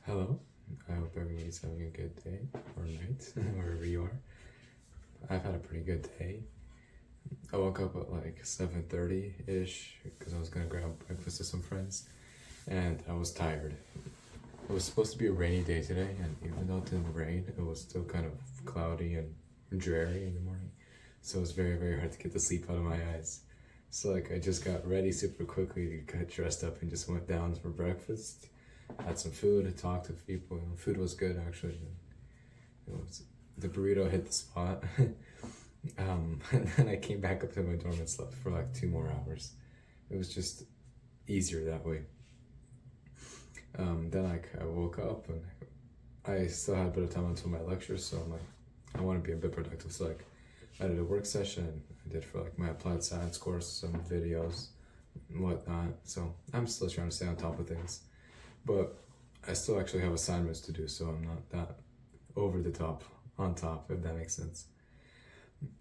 Hello. I hope everybody's having a good day or night, wherever you are. I've had a pretty good day. I woke up at like 7:30-ish because I was gonna grab breakfast with some friends, and I was tired. It was supposed to be a rainy day today, and even though it didn't rain, it was still kind of cloudy and dreary in the morning. So it was very, very hard to get the sleep out of my eyes. So like I just got ready super quickly to get dressed up and just went down for breakfast. Had some food, and talked to people. Food was good actually. It was the burrito hit the spot. And then I came back up to my dorm and slept for like 2 more hours. It was just easier that way. Then like I woke up and I still had a bit of time until my lecture, so I'm like, I want to be a bit productive. So like, I did a work session. I did for like my applied science course, some videos, and whatnot. So I'm still trying to stay on top of things, but I still actually have assignments to do, so I'm not that over the top on top, if that makes sense.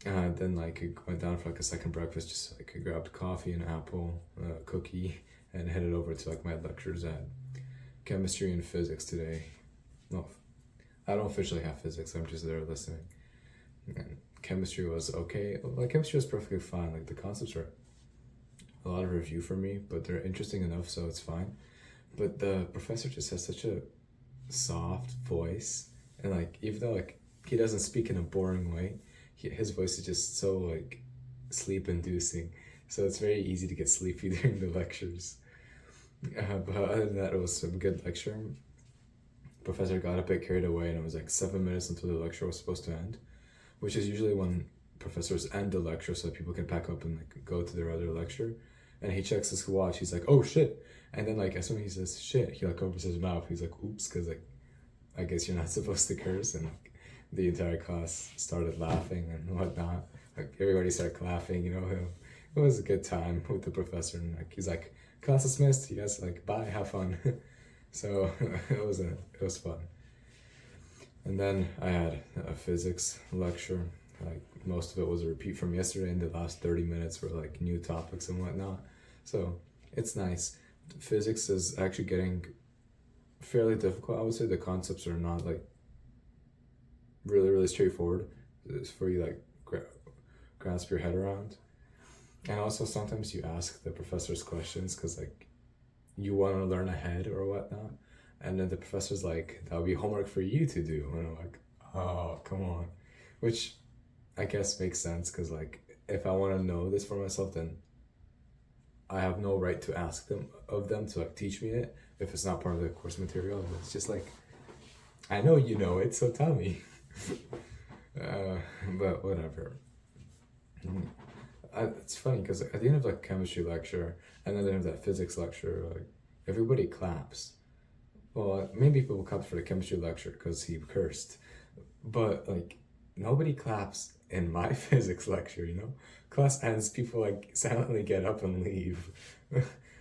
Then like I went down for like a second breakfast, just like I grabbed coffee and apple, cookie, and headed over to like my lectures at chemistry and physics today. No, I don't officially have physics. I'm just there listening. And chemistry was okay. Like chemistry was perfectly fine. Like the concepts are a lot of review for me, but they're interesting enough, so it's fine. But the professor just has such a soft voice, and like even though like he doesn't speak in a boring way, his voice is just so like sleep inducing, so it's very easy to get sleepy during the lectures. But other than that, it was some good lecture. Professor got a bit carried away, and it was like 7 minutes until the lecture was supposed to end, which is usually when professors end the lecture so that people can pack up and like go to their other lecture. And he checks his watch. He's like, "Oh shit!" And then like as soon as he says "shit," he like opens his mouth. He's like, "Oops," because like I guess you're not supposed to curse, and like the entire class started laughing and whatnot. Like everybody started laughing. It was a good time with the professor, and like he's like, "Class dismissed. You guys like bye, have fun." So it was fun. And then I had a physics lecture. Like most of it was a repeat from yesterday, and the last 30 minutes were like new topics and whatnot. So it's nice. Physics is actually getting fairly difficult. I would say the concepts are not like really, really straightforward. It's for you like grasp your head around. And also sometimes you ask the professors questions because like you want to learn ahead or whatnot. And then the professor's like, "That'll be homework for you to do." And I'm like, "Oh, come on." Which I guess makes sense because like if I want to know this for myself, then I have no right to ask them to like teach me it if it's not part of the course material. And it's just like, I know you know it, so tell me. uh, but whatever. It's funny because at the end of like chemistry lecture and then at the end of that physics lecture, like everybody claps. Well, maybe people clapped for the chemistry lecture because he cursed, but like nobody claps in my physics lecture. Class ends, people like silently get up and leave.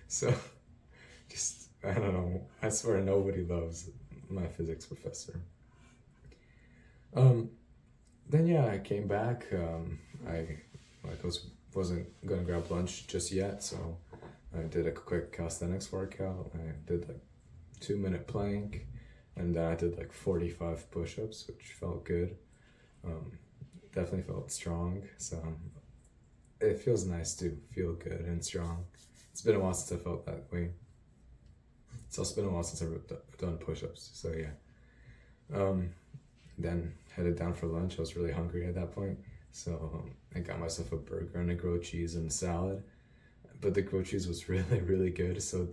So just I don't know. I swear nobody loves my physics professor. Um, then yeah, I came back. I wasn't gonna grab lunch just yet, so I did a quick calisthenics workout. I did like 2-minute plank, and then I did like 45 push-ups, which felt good. Um, Definitely felt strong, so it feels nice to feel good and strong. It's been a while since I felt that way. It's also been a while since I've done push-ups, so yeah. Um, then headed down for lunch. I was really hungry at that point, so I got myself a burger and a grilled cheese and salad. But the grilled cheese was really, really good, so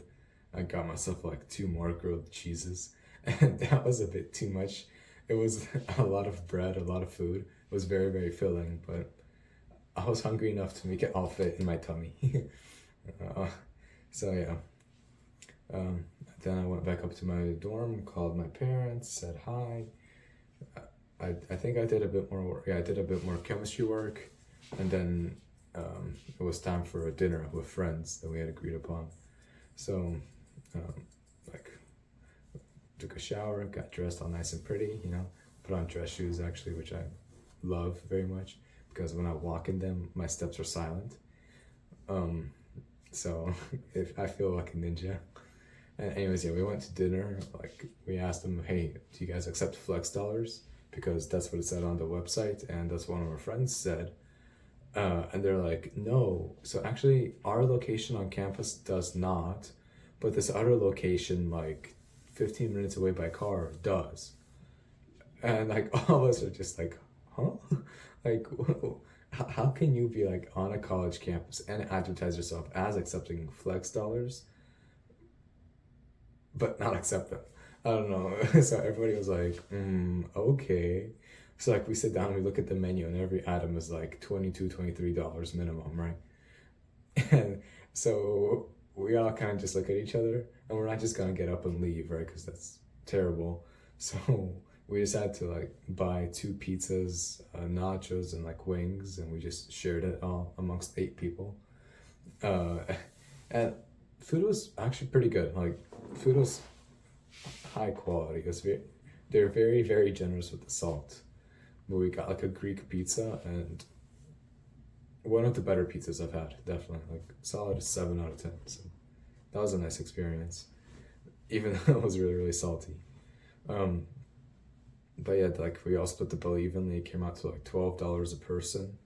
I got myself like 2 more grilled cheeses, and that was a bit too much. It was a lot of bread, a lot of food. It was very, very filling, but I was hungry enough to make it all fit in my tummy. uh, so yeah. Um, then I went back up to my dorm, called my parents, said hi. I think I did a bit more work. Yeah, I did a bit more chemistry work, and then it was time for a dinner with friends that we had agreed upon. So, um, like, took a shower, got dressed all nice and pretty. Put on dress shoes actually, which I love very much because when I walk in them, my steps are silent. Um, so if I feel like a ninja. And anyways, yeah, we went to dinner. Like we asked them, hey, do you guys accept Flex dollars? Because that's what it said on the website, and that's what one of our friends said. And they're like, no. So actually, our location on campus does not, but this other location, like 15 minutes away by car, does. And like all of us are just like, huh? Like, how can you be like on a college campus and advertise yourself as accepting Flex dollars, but not accept them? I don't know. So everybody was like, okay. So like we sit down, we look at the menu, and every item is like $22, $23 minimum, right? And so we all kind of just look at each other, and we're not just gonna get up and leave, right? Because that's terrible. So we decided to like buy 2 pizzas, nachos, and like wings, and we just shared it all amongst 8 people. Uh, and food was actually pretty good. Like food was high quality. It was they're very very generous with the salt. But we got like a Greek pizza, and one of the better pizzas I've had, definitely. Like solid 7 out of 10. So that was a nice experience, even though it was really really salty. Um, but yeah, like we all split the bill evenly. It came out to like $12 a person.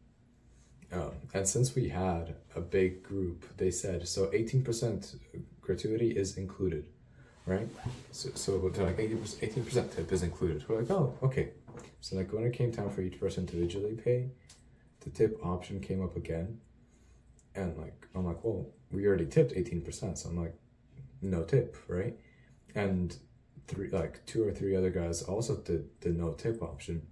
And since we had a big group, they said so 18% gratuity is included, right? So like 18% tip is included. We're like, oh, okay. So like when it came time for each person to individually pay, the tip option came up again, and like I'm like, well, we already tipped 18%, so I'm like, no tip, right? And 2 or 3 other guys also did the no tip option,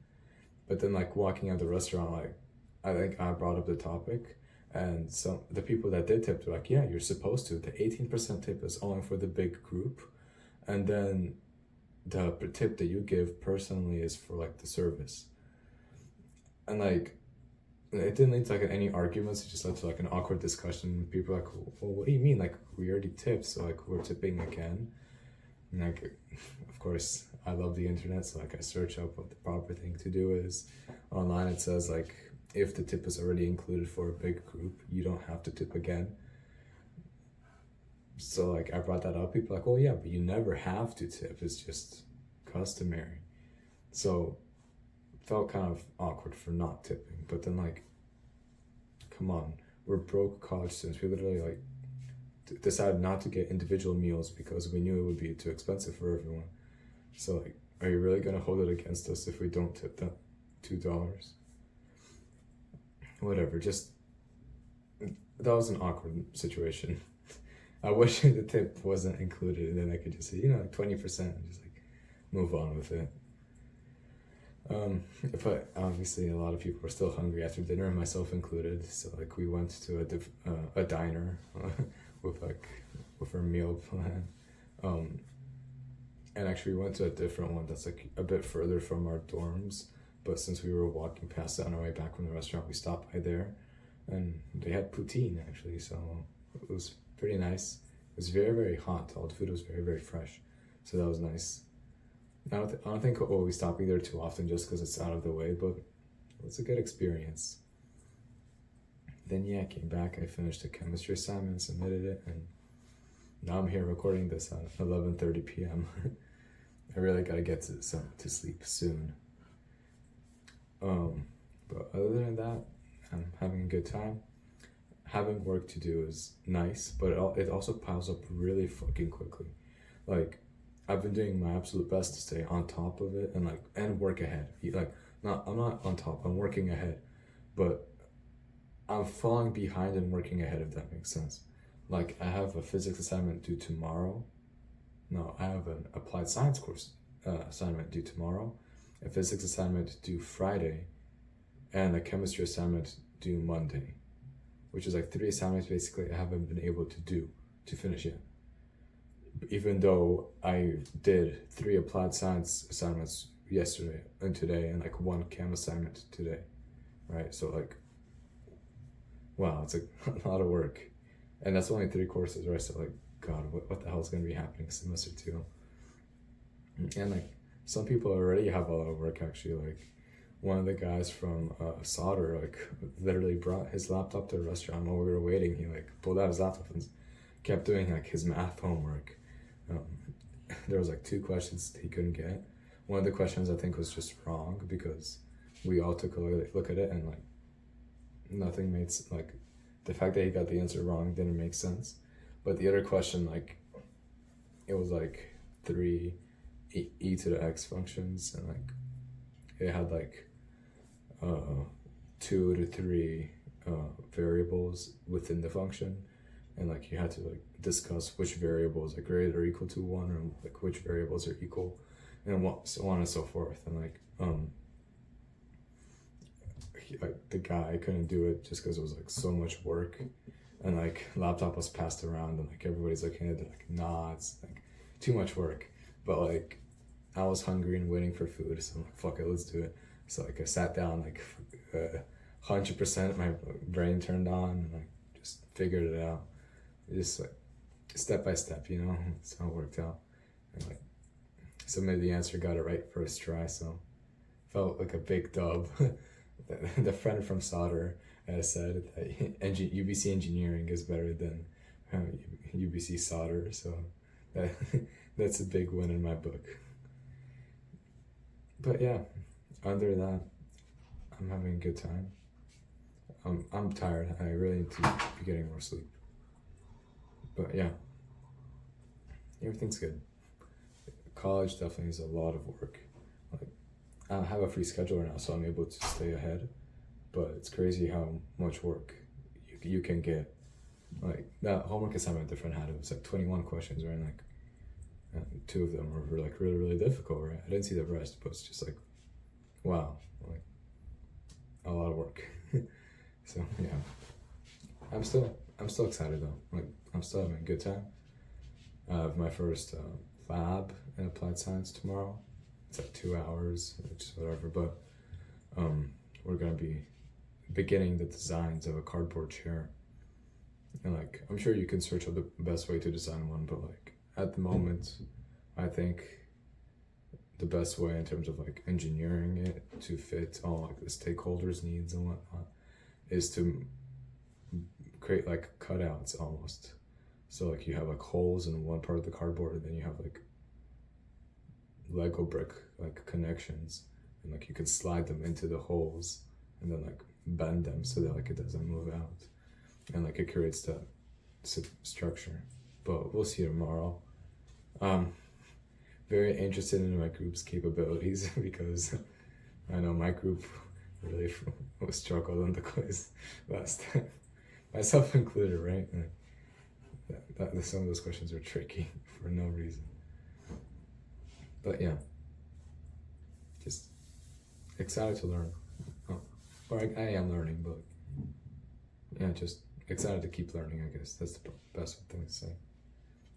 but then like walking out the restaurant, like I think I brought up the topic, and some the people that did tip were like, yeah, you're supposed to. The 18% tip is only for the big group, and then the tip that you give personally is for like the service. And like it didn't lead to like any arguments. It just led to like an awkward discussion. People were like, well, what do you mean? Like we already tipped, so like we're tipping again. And like, of course, I love the internet, so like I search up what the proper thing to do is. Online it says like if the tip is already included for a big group, you don't have to tip again. So like I brought that up. People are like, well, yeah, but you never have to tip. It's just customary. So felt kind of awkward for not tipping. But then like, come on, we're broke college students. We literally like decided not to get individual meals because we knew it would be too expensive for everyone. So like, are you really gonna hold it against us if we don't tip that $2? Whatever, just that was an awkward situation. I wish the tip wasn't included, and then I could just say, like 20% and just like move on with it. But obviously a lot of people were still hungry after dinner, myself included. So like we went to a diner with our meal plan. And actually we went to a different one that's like a bit further from our dorms. But since we were walking past it on our way back from the restaurant, we stopped by there, and they had poutine actually. So it was pretty nice. It was very very hot. All the food was very very fresh, so that was nice. I don't think we'll be stopping there too often just because it's out of the way, but it's a good experience. Then yeah, I came back. I finished a chemistry assignment, submitted it, and now I'm here recording this at 11:30 p.m. I really gotta get to sleep soon. But other than that, I'm having a good time. Having work to do is nice, but it also piles up really fucking quickly. Like, I've been doing my absolute best to stay on top of it and work ahead. I'm not on top. I'm working ahead, but I'm falling behind and working ahead. If that makes sense. Like, I have a physics assignment due tomorrow. No, I have an applied science course assignment due tomorrow, a physics assignment due Friday, and a chemistry assignment due Monday, which is like 3 assignments basically I haven't been able to finish yet. Even though I did 3 applied science assignments yesterday and today, and like 1 chem assignment today, right? So like, wow, it's like a lot of work, and that's only 3 courses, right? So like, God, what the hell is gonna be happening semester 2? And like, some people already have a lot of work actually. Like, one of the guys from solder like literally brought his laptop to the restaurant while we were waiting. He like pulled out his laptop and kept doing like his math homework. Um, there was like two questions that he couldn't get. One of the questions I think was just wrong because we all took a look at it and like nothing made like the fact that he got the answer wrong didn't make sense. But the other question, like it was like three e to the x functions, and like it had like 2 to 3 variables within the function, and like you had to like discuss which variables are greater or equal to 1, or like which variables are equal, and so on and so forth. And like the guy couldn't do it just because it was like so much work, and like laptop was passed around, and like everybody's looking at it like, nah, it's like too much work. But like I was hungry and waiting for food, so I'm like, fuck it, let's do it. So like I sat down, like 100%, my brain turned on, and like just figured it out. Just like step by step, you know. That's how it worked out. And like submitted the answer, got it right first try, so felt like a big dub. The friend from Solder said that UBC engineering is better than UBC solder, so that's a big win in my book. But yeah, other than that, I'm having a good time. I'm tired. I really need to be getting more sleep. But yeah, everything's good. College definitely is a lot of work. Like I have a free schedule right now, so I'm able to stay ahead. But it's crazy how much work you can get. Like that homework assignment, the friend had, it was like 21 questions, right? And like 2 of them were like really, really difficult, right? I didn't see the rest, but it's just like, wow, like a lot of work. So yeah, I'm still excited though. Like I'm still having a good time. I have my first lab in applied science tomorrow. It's like 2 hours, which is whatever. But we're gonna be beginning the designs of a cardboard chair. And like I'm sure you can search up the best way to design one, but like at the moment, I think the best way in terms of like engineering it to fit all like the stakeholders' needs and whatnot is to create like cutouts almost. So like you have like holes in one part of the cardboard, and then you have like Lego brick like connections, and like you can slide them into the holes and then like bend them so that like it doesn't move out, and like it creates that structure. But we'll see tomorrow. Very interested in my group's capabilities because I know my group really struggled on the quiz last time, myself included, right? Some of those questions were tricky for no reason. But yeah, just excited to learn. Or I am learning, but yeah, just excited to keep learning, I guess. That's the best thing to say.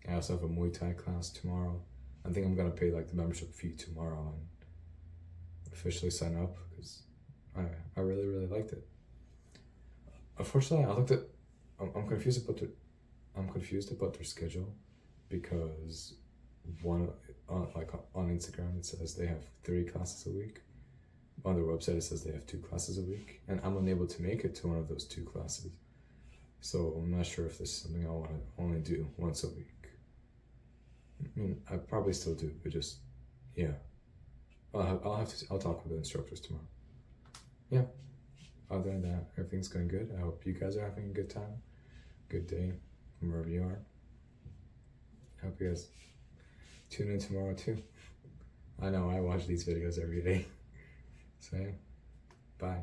I also have a Muay Thai class tomorrow. I think I'm gonna pay like the membership fee tomorrow and officially sign up because I really, really liked it. Unfortunately, I'm confused about their schedule because one like on Instagram it says they have 3 classes a week. On their website it says they have 2 classes a week, and I'm unable to make it to one of those 2 classes. So I'm not sure if this is something I want to only do once a week. I mean, I probably still do, but just yeah. I'll talk with the instructors tomorrow. Yeah. Other than that, everything's going good. I hope you guys are having a good time, good day, from wherever you are. I hope you guys tune in tomorrow too. I know I watch these videos every day. So yeah, bye.